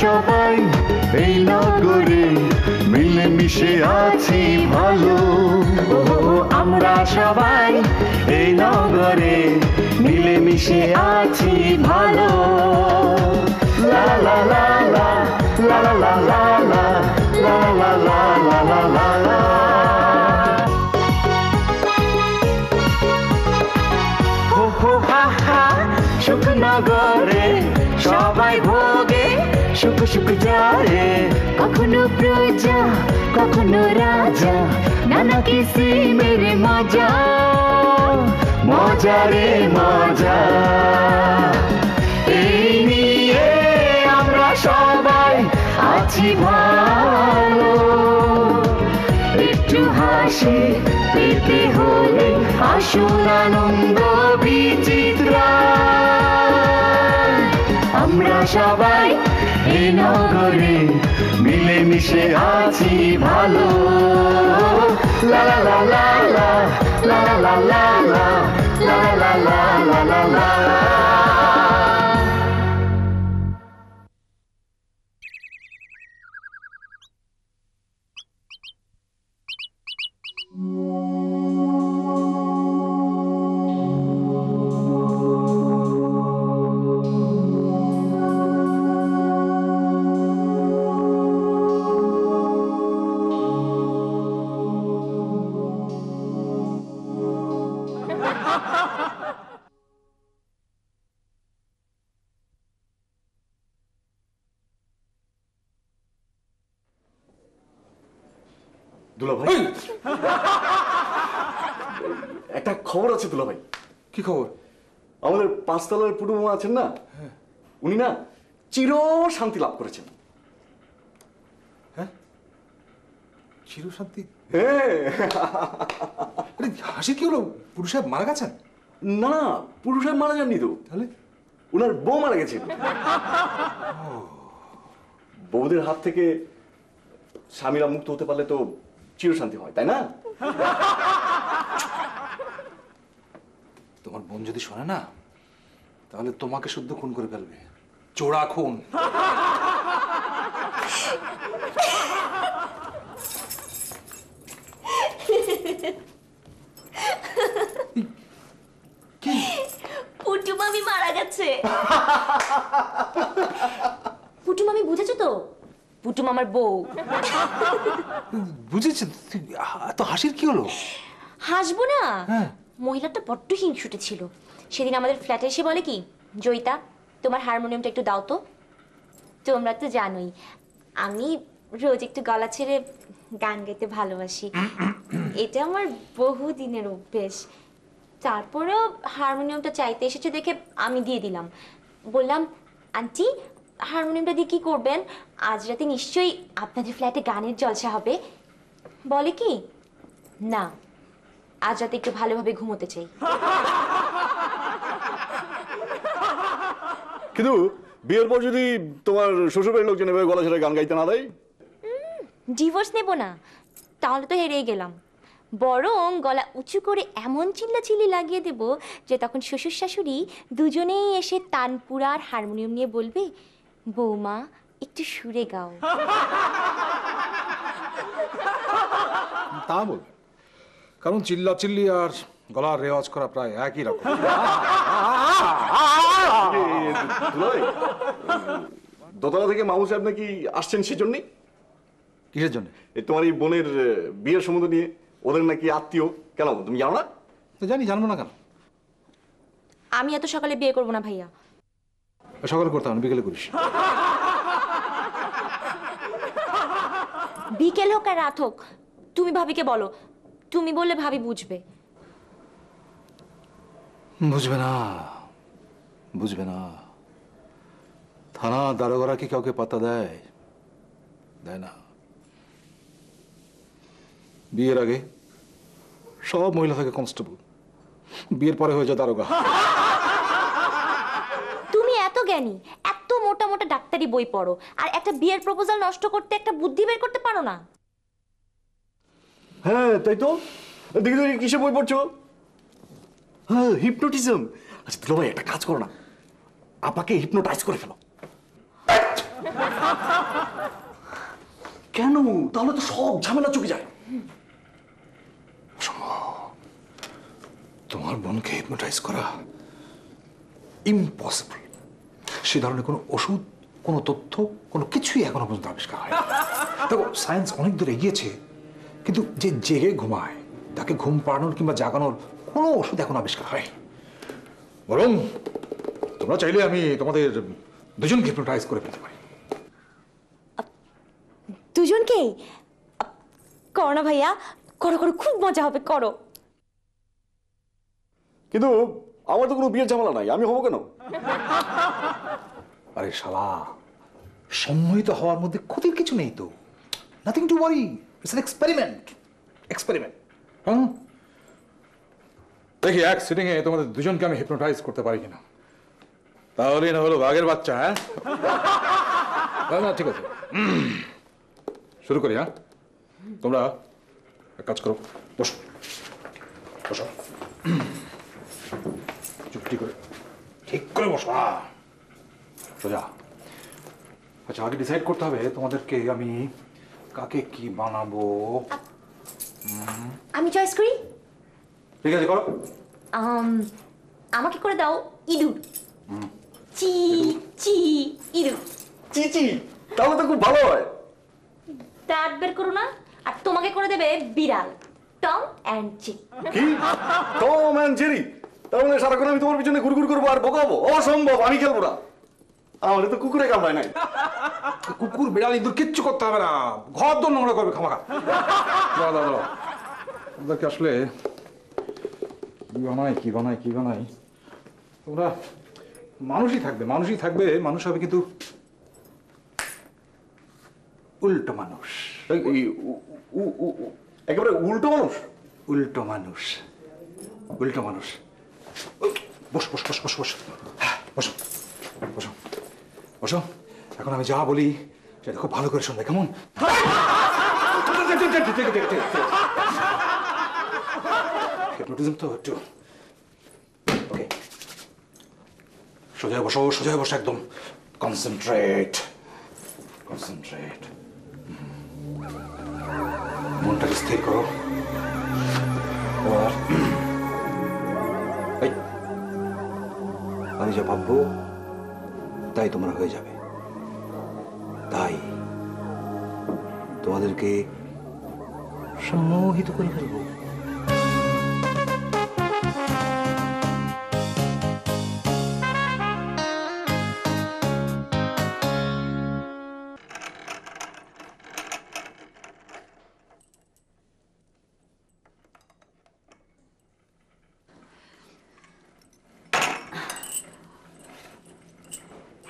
সবাই এই নগরে মিলেমিশে আছি ভালো আমরা সবাই এই নগরে মিলেমিশে আছি ভালো লা লা লা লা লা লা লা লা লা লা লা লা লা লা লা হো হো হা হা সুখনগরে সবাই ভোগে সুখ সুখ যায় কখনো প্রজা কখনো রাজা নানা কিসিমের মজা মজা রে মজা এই নিয়ে আমরা সবাই আছি ভালো একটু হাসি পেতে হলে আসুন আনন্দ বিচিত্র আমরা সবাই এই নগরে মিলেমিশে আছি ভালো লা লা লা লা লা লা লা লা লা লা লা লা লা লা লা দুলাভাই একটা খবর আছে দুলাভাই। কি খবর? আমাদের পাঁচতলার পুরুমা আছেন না, উনি না চির শান্তি লাভ করেছেন। হ্যাঁ, চির শান্তি? হ্যাঁ। হাসি কি হলো? পুরুষ সাহেব মারা গেছেন? না, পুরুষ সাহেব মারা যাননি তো। তাহলে ওনার বউ মারা গেছেন। বউদের হাত থেকে স্বামীরা মুক্ত হতে পারলে তো চিরশান্তি হয়, তাই না? তোমার বোন যদি শোনে না, তাহলে তোমাকে শুদ্ধ খুন করে ফেলবে। চোরা খুন। পুটু মামি মারা গেছে। পুটু মামি বুঝেছো তো? পুটু মামার বউ। বুঝেছি। তো হাসির কি হলো? হাসবো না, মহিলাটা বড্ড হিংসুটে ছিল। সেদিন আমাদের ফ্ল্যাটে এসে বলে কি, জয়িতা তোমার হারমোনিয়ামটা একটু দাও তো। তোমরা তো জানোই আমি রোজ একটু গলা ছেড়ে গান গাইতে ভালোবাসি, এটা আমার বহুদিনের অভ্যেস। তারপরেও হারমোনিয়ামটা চাইতে এসেছে দেখে আমি দিয়ে দিলাম। বললাম, আন্টি হারমোনিয়ামটা দিয়ে কি করবেন? আজ রাতে নিশ্চয়ই আপনাদের ফ্ল্যাটে গানের জলসা হবে। বলে কি, না আজ রাতে একটু ভালোভাবে ঘুমোতে চাই। কিন্তু বিয়ের পর যদি তোমার শ্বশুরবাড়ির লোকজন এভাবে গলা ছেড়ে গান গাইতে না দেয়? ডিভোর্স নেব না, তাহলে তো হেরেই গেলাম। বরং গলা উঁচু করে এমন চিল্লাচিল্লি লাগিয়ে দেব যে তখন শ্বশুর শাশুড়ি দুজনেই এসে তানপুরা আর হারমোনিয়াম নিয়ে বলবে, বৌমা একটু সুরে গাও। তা বল, কারণ চিল্লা চিল্লি আর গলার রেওয়াজ করা প্রায় একই রকম। দোতলা থেকে মামু সাহেব নাকি আসছেন সেজন্যই? কিসের জন্য? তোমার এই বোনের বিয়ের সম্বন্ধ নিয়ে, ওদের নাকি আত্মীয়। কেন তুমি জানো না? তো জানি, জানবো না কেন? আমি এত সকালে বিয়ে করবো না ভাইয়া। সকালে করতে হবে, বিকেলে করিস। বিকেল হোক আর রাত হোক, তুমি ভাবিকে বলো। তুমি বললে ভাবি বুঝবে। বুঝবে না, বুঝবে না। থানা দারোগারা কি কাউকে পাত্তা দেয়? দেয় না। বিয়ের আগে সব মহিলা থাকে কনস্টেবল, বিয়ের পরে হয়ে যায় দারোগা। তুমি এত জ্ঞানী, এত মোটা মোটা ডাক্তারি বই পড়ো, আর একটা বিয়ের প্রপোজাল নষ্ট করতে একটা বুদ্ধি বের করতে পারো না? হ্যাঁ তাই তো। দেখি দেখি কিসে বই পড়ছো? হ্যাঁ, হিপনোটিজম। আচ্ছা দুলা ভাই, একটা কাজ করো না, আপাকে হিপনোটাইজ করে ফেলো। কেন? তাহলে তো সব ঝামেলা চুকে যায়। তোমার বোনকে হিপনোটাইজ করা ইম্পসিবল। সে ধরনের কোনো ওষুধ, কোনো তথ্য, কোনো কিছুই এখনো পর্যন্ত আবিষ্কার হয় দেখো, সায়েন্স অনেক দূর এগিয়েছে, কিন্তু যে জেগে ঘুমায় তাকে ঘুম পাড়ানোর কিংবা জাগানোর কোনো ওষুধ এখন আবিষ্কার হয়। বরং তোমরা চাইলে আমি তোমাদের দুজনকে হিপনোটাইজ করে ফেলতে পারি। দুজনকেই? করো না ভাইয়া, করো করো, খুব মজা হবে, করো। কিন্তু আমার তো কোনো বিয়ের ঝামেলা নাই, আমি হবো কেন? আরে শালা, সম্মোহিত হওয়ার মধ্যে ক্ষতির কিছু নেই তো। Nothing to worry, it's an experiment. Experiment. দেখি এক সিটিং এ তোমাদের দুজনকে আমি হিপনোটাইজ করতে পারি কিনা। তাহলে না হলো বাঘের বাচ্চা। হ্যাঁ না, ঠিক আছে, শুরু করি। হ্যাঁ, তোমরা এক কাজ করো, বসো বসো, চুপটি করে ঠিক করে বসো। সোজা। আচ্ছা, আগে ডিসাইড করতে হবে তোমাদেরকে আমি কাকে কি বানাবো। আমি চয়েস করি। ঠিক আছে, করো। আমাকে করে দাও ইঁদুর। চি চি ইঁদুর। চিচি, তাহলে তো খুব ভালো হয়। দাঁত বের করো না। আর তোমাকে করে দেবে বিড়াল, টম অ্যান্ড জেরি। কি? Tom and Jerry? তার মানে সারাক্ষণ আমি তোমার পিছনে ঘুরঘুর করবো আর বকাবো? অসম্ভব, আমি খেলবো না। আমাদের তো কুকুরে কামড়ায় নাই। কুকুর বিড়াল ইঁদুর কিচ্ছু করতে হবে না, ঘর দর নোংরা করবে খামাখা। দাঁড়াও, ওদেরকে আসলে কি বানাই তোমরা মানুষই থাকবে, মানুষ হবে, কিন্তু উল্টো মানুষ। একেবারে উল্টো মানুষ? উল্টো মানুষ। বসো বসো বসো বসো বসো, হ্যাঁ, বসো বসো বসো। এখন আমি যা বলি সেটা খুব ভালো করে শুনবে, কেমন? হিপনোটিজম তো একটু। ওকে, সোজা বসো একদম। কনসেন্ট্রেট। মনটাকে স্থির করো। এবার আমি যা ভাববো তাই তোমরা হয়ে যাবে। তাই তোমাদেরকে সম্মোহিত করে ফেলবো।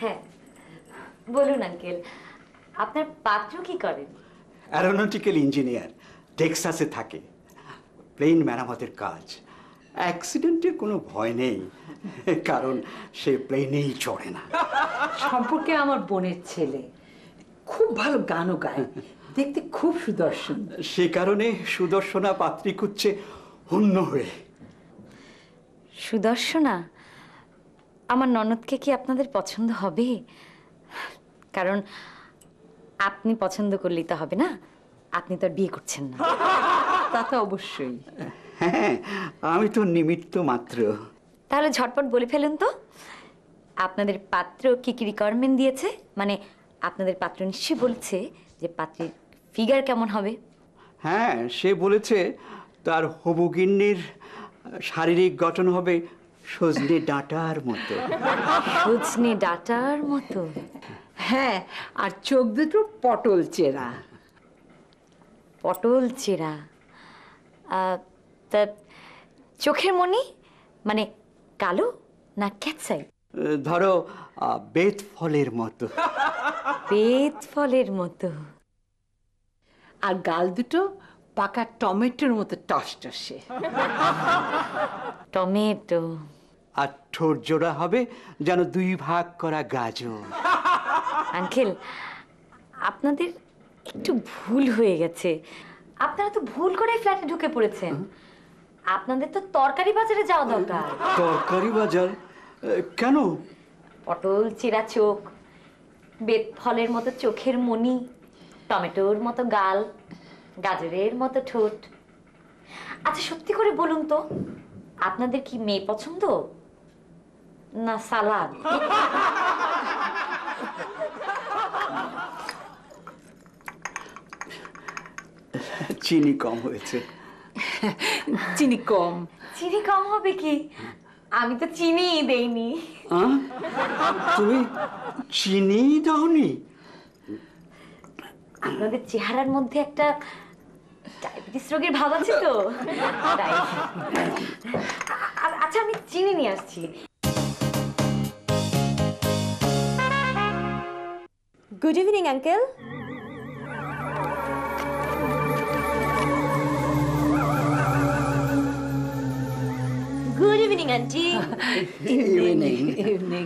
হ্যাঁ, বলুন আঙ্কেল, আপনার পাত্র কি করেন? অ্যারোনটিক্যাল ইঞ্জিনিয়ার, টেক্সাসে থাকে। প্লেন মেরামতের কাজ। অ্যাক্সিডেন্টের কোনো ভয় নেই, কারণ সে প্লেনেই চড়ে না। সম্পর্কে আমার বোনের ছেলে, খুব ভালো গানও গায়, দেখতে খুব সুদর্শন। সে কারণে সুদর্শনা পাত্রী খুঁজছে হন্য হয়ে। সুদর্শনা, আমার ননদকে কি আপনাদের পছন্দ হবে? কারণ আপনি পছন্দ করলেই তো হবে না, আপনি তো আর বিয়ে করছেন না। তা তো অবশ্যই। হ্যাঁ, আমি তো নিমিত্ত মাত্র। তাহলে ঝটপট বলে ফেলুন তো, আপনাদের পাত্র কি কি রিকোয়ারমেন্ট দিয়েছে? মানে আপনাদের পাত্র নিশ্চয়ই বলছে যে পাত্রের ফিগার কেমন হবে। হ্যাঁ, সে বলেছে তার হবুগিন্নির শারীরিক গঠন হবে সজনে ডাঁটার মতো। সজনে ডাঁটার মতো? হ্যাঁ, আর চোখ দুটো পটল চেরা। পটল চেরা? তা চোখের মনি মানে কালো না ক্যাটসাই? ধরো বেত ফলের মতো। বেত ফলের মতো? আর গাল দুটো পাকা টমেটোর মতো টসটসে। টমেটো? আর ঠোঁট জোড়া হবে যেন 2 ভাগ করা গাজর। আঙ্কেল, আপনাদের একটু ভুল হয়ে গেছে। আপনারা তো ভুল করে ফ্ল্যাটে ঢুকে পড়েছেন। আপনাদের তো তরকারি বাজারে যাওয়া দরকার। তরকারি বাজার? কেন? পটল চেরা চোখ, বেত ফলের মতো চোখের মনি, টমেটোর মতো গাল, গাজরের মতো ঠোঁট। আচ্ছা সত্যি করে বলুন তো, আপনাদের কি মেয়ে পছন্দ না সালাদ? চিনি কম হয়েছে। চিনি কম। চিনি কম হবে কি? আমি তো চিনি দেইনি। তুমি চিনি দাওনি? আপনাদের চেহারার মধ্যে একটা ডায়াবেটিস রোগের ভাব আছে তো, তাই। আচ্ছা আমি চিনি নিয়ে আসছি। Good evening uncle. Good evening aunty. Evening.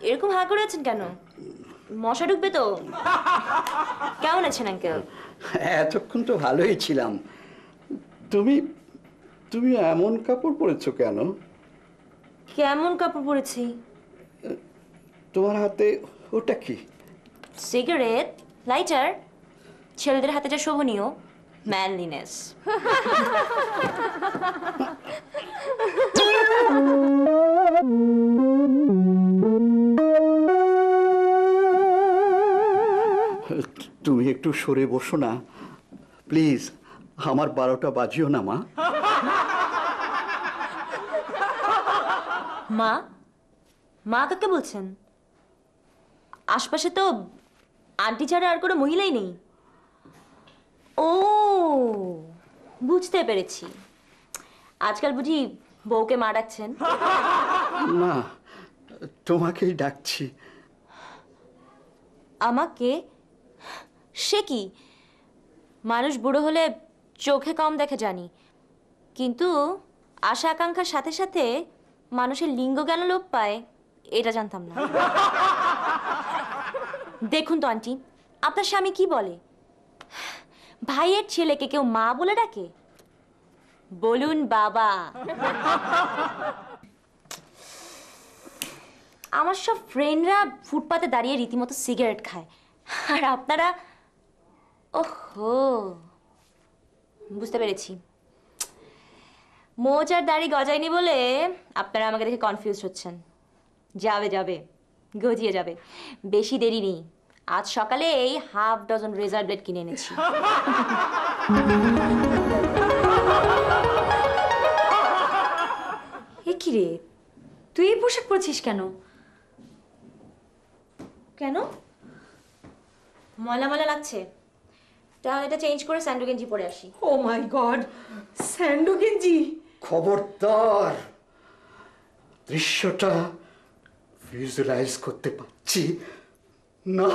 এরকম হা করে আছেন কেন? মশা ঢুকবে তো। কেমন আছেন আঙ্কেল? এতক্ষণ তো ভালোই ছিলাম। তুমি তুমি এমন কাপড় পরেছো কেন? কেমন কাপড় পরেছি? তোমার হাতে ওটা কি? Cigarette, lighter. ছেলেদের হাতে যা শোভনীয়, ম্যানলিনেস। তুমি একটু সরে বসো না প্লিজ। আমার 12টা বাজিও না মা। মা? মা কাকে বলছেন? আশপাশে তো আন্টি ছাড়া আর কোনো মহিলাই নেই। ও বুঝতে পেরেছি, আজকাল বুঝি বউকে মা ডাকছেন। না, তোমাকেই ডাকছি। আমাকে? সে কি? মানুষ বুড়ো হলে চোখে কম দেখে জানি, কিন্তু আশা আকাঙ্ক্ষার সাথে সাথে মানুষের লিঙ্গ জ্ঞান লোপ পায় এটা জানতাম না। দেখুন তো আন্টি, আপনার স্বামী কি বলে? ভাইয়ের ছেলেকে কেউ মা বলে ডাকে? বলুন বাবা। আমার সব ফ্রেন্ডরা ফুটপাতে দাঁড়িয়ে রীতিমতো সিগারেট খায়, আর আপনারা? ওহো, বুঝতে পেরেছি। মোচ আর দাড়ি গজায়নি বলে আপনারা আমাকে দেখে কনফিউজ হচ্ছেন। যাবে যাবে, গজিয়ে যাবে। বেশি দেরি নেই, আজ সকালে এই হাফ ডজন রেজার ব্লেড কিনে এনেছি। এ কি রে, তুই এই পোশাক পরছিস কেন? কেন? ময়লা ময়লা লাগছে? তাহলে এটা চেঞ্জ করে স্যান্ডো গেঞ্জি পরে আসি। ও মাই গড, স্যান্ডো গেঞ্জি! খবরদার, দৃশ্যটা ভিজুয়ালাইজ করতে পারছি না।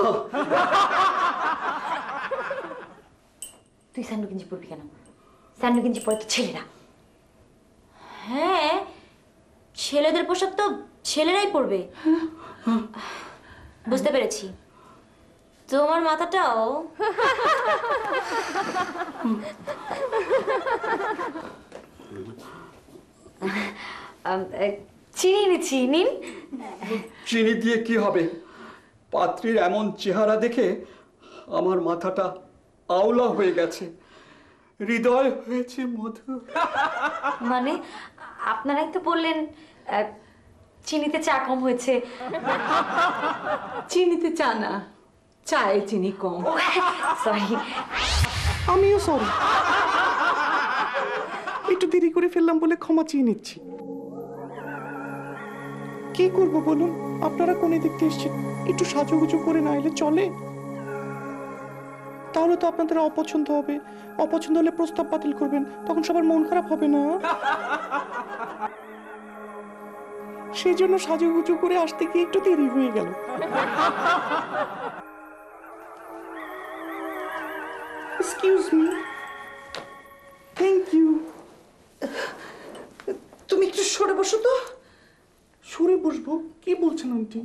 তুই স্যান্ডো গেঞ্জি পরবি কেন? স্যান্ডো গেঞ্জি পরে তো ছেলেরা। হ্যাঁ, ছেলেদের পোশাক তো ছেলেরাই পরবে। বুঝতে পেরেছি, তোমার মাথাটাও। চিনি এনেছি, নিন। চিনি দিয়ে কি হবে? পাত্রীর এমন চেহারা দেখে আমার মাথাটা আওলা হয়ে গেছে, হৃদয় হয়েছে মধু। মানে আপনারাই তো বললেন চিনিতে চা কম হয়েছে। চিনিতে চা না, চায়ে চিনি কম। সরি। আমিও সরি, একটু দেরি করে ফেললাম বলে ক্ষমা চেয়ে নিচ্ছি। কি করবো বলুন, আপনারা কোণে দেখতে এসেছেন, একটু সাজুগুজু করে না এলে চলে? তাহলে তো আপনাদের অপছন্দ হবে, অপছন্দ হলে প্রস্তাব বাতিল করবেন, তখন সবার মন খারাপ হবে না? সেই জন্য সাজুগুজু করে আসতে গিয়ে একটু দেরি হয়ে গেল। Excuse me. Thank you. তুমি একটু সরে বসো তো। সরে বসবো? কি বলছেন আন্টি?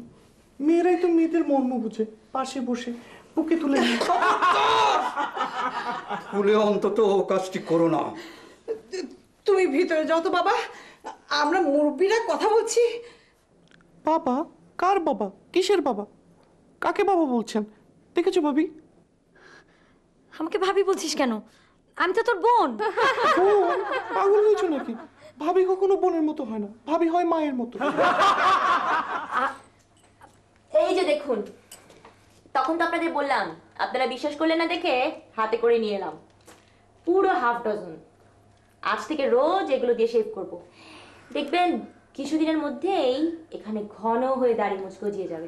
মেয়েরাই তো মেয়েদের মর্ম বুঝে, পাশে বসে বুকে তুলে নিয়ে। ভুলে অন্তত ও কাজটি করো না। তুমি ভিতরে যাও তো বাবা, আমরা মুরব্বীরা কথা বলছি। বাবা? কার বাবা? কিসের বাবা? কাকে বাবা বলছেন? দেখেছো ভাবি? আমাকে ভাবি বলছিস কেন? আমি তো তোর বোন। বোন? পাগল হয়েছো নাকি? ভাবি কখনো বোনের মতো হয় না, ভাবি হয় মায়ের মতো। এই যে দেখুন, তখন তো আপনাদের বললাম, আপনারা বিশ্বাস করলেন না দেখে হাতে করে নিয়ে এলাম পুরো হাফ ডজন। আজ থেকে রোজ এগুলো দিয়ে শেভ করব। দেখবেন কিছুদিনের মধ্যেই এখানে ঘন হয়ে দাড়ি মুছ গজিয়ে যাবে।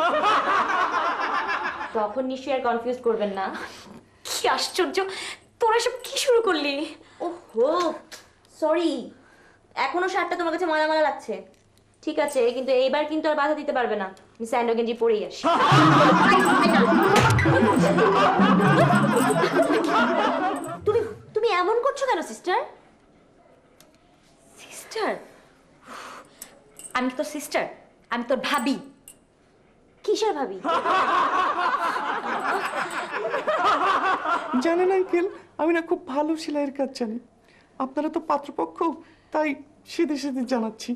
তখন নিশ্চয়ই আর কনফিউজ করবেন না। কি আশ্চর্য, তোরা সব কি শুরু করলি? ওহো সরি, এখনো শার্টটা তোমার কাছে মালা মালা লাগছে। ঠিক আছে, কিন্তু এইবার কিন্তু আর বাধা দিতে পারবে না। আমি স্যান্ডো গেঞ্জি পরেই আসি। তুমি তুমি এমন করছো কেন সিস্টার? সিস্টার? আমি কি তোর সিস্টার? আমি তোর ভাবি। কিসের ভাবি? জানেন আঙ্কেল, আমি না খুব ভালো সেলাইয়ের কাজ জানি। আপনারা তো পাত্রপক্ষ, তাই সেদে সেদে জানাচ্ছি।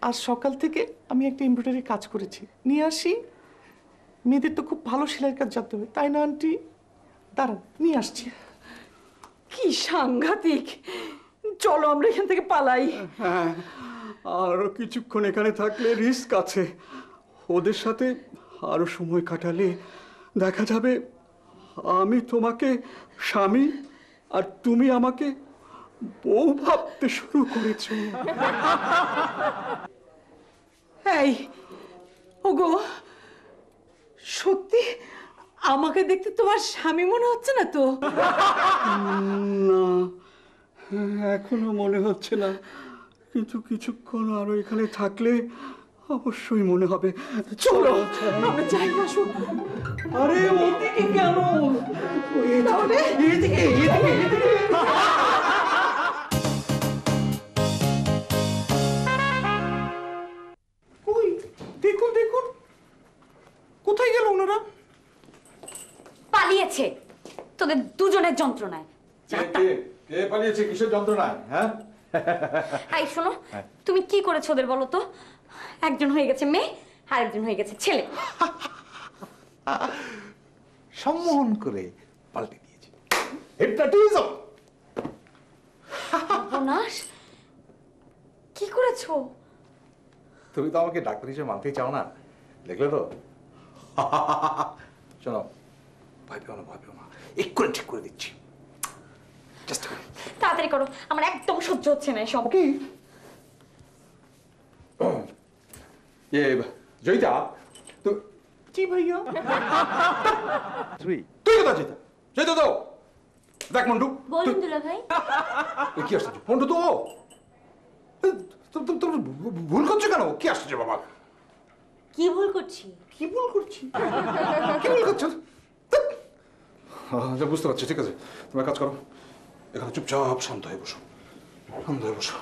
আজ সকাল থেকে আমি একটা এমব্রয়ডারি কাজ করেছি, নিয়ে আসি। মেয়েদের তো খুব ভালো সেলাইয়ের কাজ জানতে হবে, তাই না আন্টি? দাঁড়ান, নিয়ে আসছি। কি সাংঘাতিক! চলো আমরা এখান থেকে পালাই। হ্যাঁ, আরো কিছুক্ষণ এখানে থাকলে রিস্ক আছে। ওদের সাথে আরো সময় কাটালে দেখা যাবে আমি তোমাকে স্বামী আর তুমি আমাকে বউ ভাবতে শুরু করেছো। এই ওগো, সত্যি আমাকে দেখতে তোমার স্বামী মনে হচ্ছে না তো? না, এখনো মনে হচ্ছে না, কিন্তু কিছুক্ষণ আরো এখানে থাকলে অবশ্যই মনে হবে। চলো আমরা যাই, আসো। আরে ওদিকে কেন? তাহলে এদিকে এদিকে এদিকে। ওই দেখুন দেখুন, কোথায় গেল ওনারা? পালিয়েছে তোদের দুজনের যন্ত্রণায়। কে পালিয়েছে কিসের যন্ত্রণায়? হ্যাঁ, এই শোনো, তুমি কি করেছো ওদের বলো তো? একজন হয়ে গেছে মেয়ে আর একজন হয়ে গেছে ছেলে। সম্মোহন করে পাল্টে দিয়েছে। হিপনোটিজম। সর্বনাশ, কি করেছো? তুমি তো আমাকে ডাক্তার হিসেবে মানতেই চাও না, দেখলে তো। শোনো, ভয় পেও না, ভয় পেও না, এক্ষুনি ঠিক করে দিচ্ছি। তাড়াতাড়ি করো, আমার একদম সহ্য হচ্ছে না এসব। কি জয়িতা, জি ভাইয়া। তুই কোথা জয়িতা? জয়িতা তো দেখ মন্টু। বলুন দুলা ভাই। কি আসছে মন্টু? তো তুমি ভুল করছো কেন? কি আসছে বাবা? কি ভুল করছি? কি ভুল করছি? কি ভুল করছো? বুঝতে পারছি, ঠিক আছে, তুমি এক কাজ করো, এখানে চুপচাপ শান্ত হয়ে বসো, শান্ত হয়ে বসো।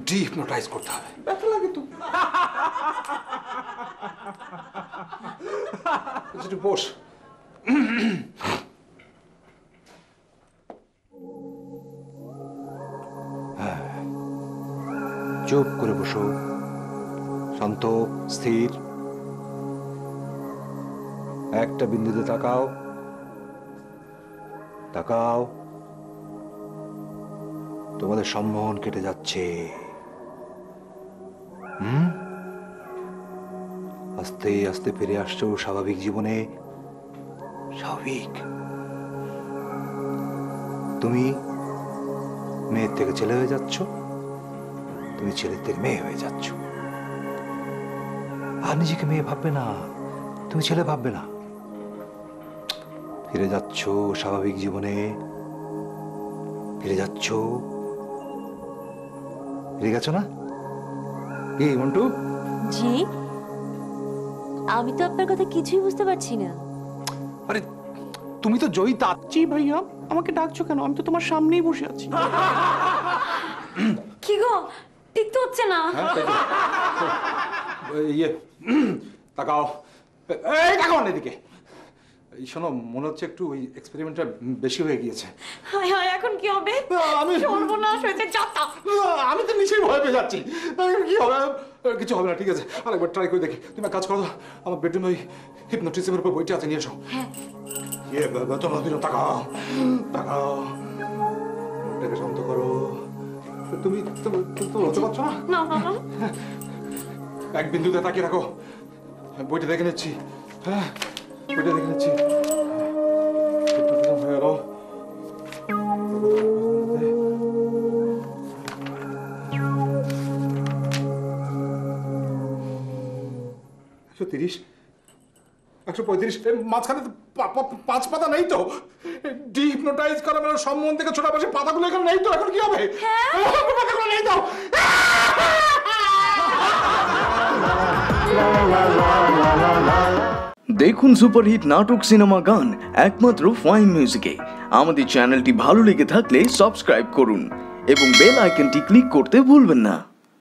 ডিহিপনোটাইজ করতে হবে। ব্যথা লাগে তো। একটু বস। হ্যাঁ, চুপ করে বসো, শান্ত স্থির, একটা বিন্দুতে তাকাও, তাকাও। তোমাদের সম্মোহন কেটে যাচ্ছে। আস্তে আস্তে ফিরে আসছো স্বাভাবিক জীবনে। স্বাভাবিক। তুমি মেয়ের থেকে ছেলে হয়ে যাচ্ছ, তুমি ছেলের থেকে মেয়ে হয়ে যাচ্ছ। আর নিজেকে মেয়ে ভাববে না, তুমি ছেলে ভাববে না। ফিরে যাচ্ছ স্বাভাবিক জীবনে, ফিরে যাচ্ছ। ফিরে গেছো না? এই মন্টু। জি, আমি তো আপনার কথা কিছুই বুঝতে পারছি না। আরে তুমি তো জয়িতা। জি ভাইয়া, আমাকে ডাকছো কেন? আমি তো তোমার সামনেই বসে আছি। কি গো, ঠিক তো হচ্ছে না। ইয়ে তাকাও, এই তাকাও এদিকে। এই শোনো, মনে হচ্ছে একটু ওই এক্সপেরিমেন্টটা বেশি হয়ে গিয়েছে। হায় হায়, এখন কি হবে? আমি সর্বনাশ হয়েছে, যাতা। আমি তো নিশ্চয়ই ভয় পেয়ে যাচ্ছি। কি হবে? কিছু হবে না, ঠিক আছে, আরেকবার ট্রাই করে দেখি। তুমি এক কাজ করো, আমার বেডরুমে ওই হিপনোটিজমের উপর বইটা আছে, নিয়ে এসো। তোমরা দুজন তাকাও, তাকাও, মনটাকে শান্ত করো। তুমি লজ্জা পাচ্ছ না? না না না, এক বিন্দুতে তাকিয়ে রাখো, বইটা দেখে নিচ্ছি। হ্যাঁ, বইটা দেখে নিচ্ছি। হয়ে গেল। 130, 135, মাঝখানে 5 পাতা নেই তো। ডিহিপনোটাইজ করা মানে সম্বন্ধ থেকে ছোট পাশে পাতাগুলো এখানে নেই তো, এখন কি হবে? পাতাগুলো নেই তো। দেখুন সুপারহিট নাটক, সিনেমা, গান একমাত্র ফাইন মিউজিকে। আমাদের চ্যানেলটি ভালো লেগে থাকলে সাবস্ক্রাইব করুন এবং বেল আইকনটি ক্লিক করতে ভুলবেন না।